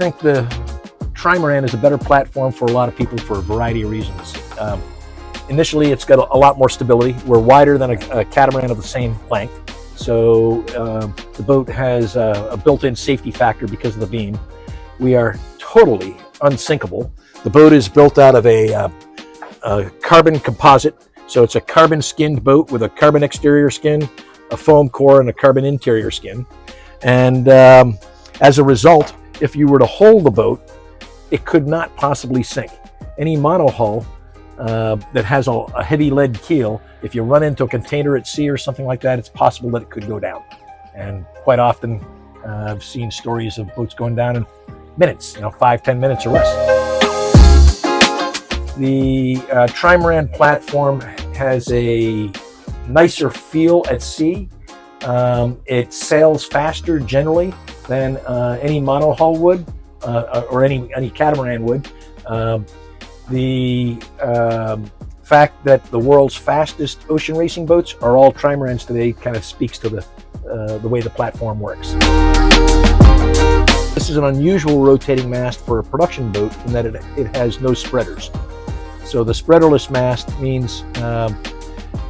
think the Trimaran is a better platform for a lot of people for a variety of reasons. Initially, it's got a lot more stability. We're wider than a catamaran of the same length. So the boat has a built-in safety factor because of the beam. We are totally unsinkable. The boat is built out of a carbon composite. So it's a carbon skinned boat with a carbon exterior skin, a foam core, and a carbon interior skin. And as a result, if you were to hold the boat, it could not possibly sink. Any monohull that has a heavy lead keel, if you run into a container at sea or something like that, it's possible that it could go down. And quite often, I've seen stories of boats going down in minutes, 5-10 minutes or less. The Trimaran platform has a nicer feel at sea. It sails faster generally than any monohull would, or any catamaran would. The fact that the world's fastest ocean racing boats are all Trimarans today kind of speaks to the way the platform works. This is an unusual rotating mast for a production boat in that it has no spreaders. So the spreaderless mast means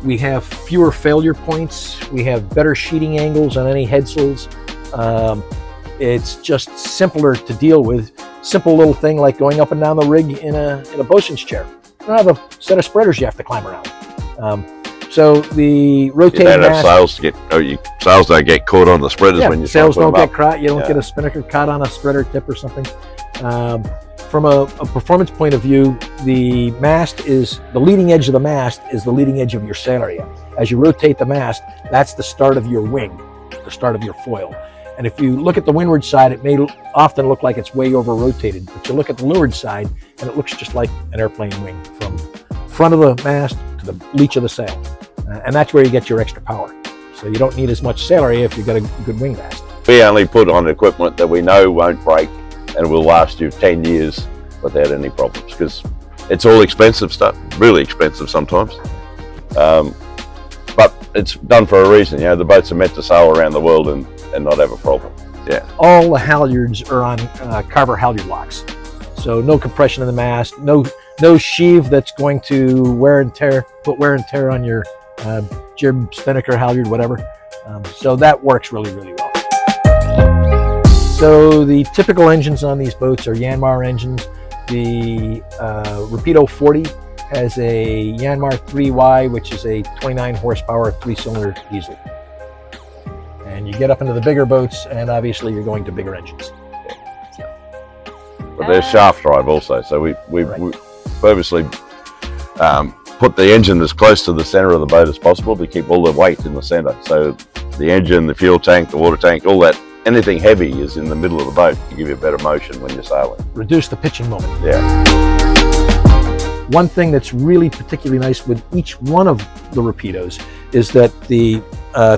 we have fewer failure points, we have better sheeting angles on any headsails. It's just simpler to deal with. Simple little thing like going up and down the rig in a bosun's chair. You don't have a set of spreaders you have to climb around. So the rotating mast... You don't have sails don't get caught on the spreaders when you sails don't get caught. You don't get a spinnaker caught on a spreader tip or something. From a performance point of view, the leading edge of the mast is the leading edge of your sail area. As you rotate the mast, that's the start of your wing, the start of your foil. And if you look at the windward side, it may often look like it's way over rotated, but you look at the leeward side and it looks just like an airplane wing from front of the mast to the leach of the sail. And that's where you get your extra power. So you don't need as much sail area if you've got a good wing mast. We only put on equipment that we know won't break and will last you 10 years without any problems, because it's all expensive stuff, really expensive sometimes. But it's done for a reason. The boats are meant to sail around the world and not have a problem. Yeah. All the halyards are on Carver halyard locks. So no compression in the mast, no sheave that's going to put wear and tear on your jib, spinnaker, halyard, whatever. So that works really, really well. So the typical engines on these boats are Yanmar engines. The Rapido 40 has a Yanmar 3Y, which is a 29 horsepower 3-cylinder diesel. And you get up into the bigger boats, and obviously you're going to bigger engines. But there's shaft drive also, so we purposely put the engine as close to the center of the boat as possible to keep all the weight in the center. So the engine, the fuel tank, the water tank, all that, anything heavy is in the middle of the boat to give you a better motion when you're sailing. Reduce the pitching moment. Yeah. One thing that's really particularly nice with each one of the Rapidos is that the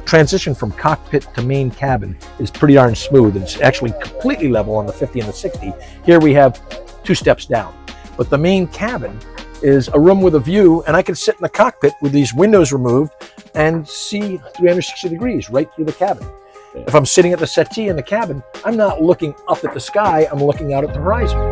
transition from cockpit to main cabin is pretty darn smooth. It's actually completely level on the 50 and the 60. Here we have 2 steps down. But the main cabin is a room with a view, and I can sit in the cockpit with these windows removed and see 360 degrees right through the cabin. If I'm sitting at the settee in the cabin, I'm not looking up at the sky, I'm looking out at the horizon.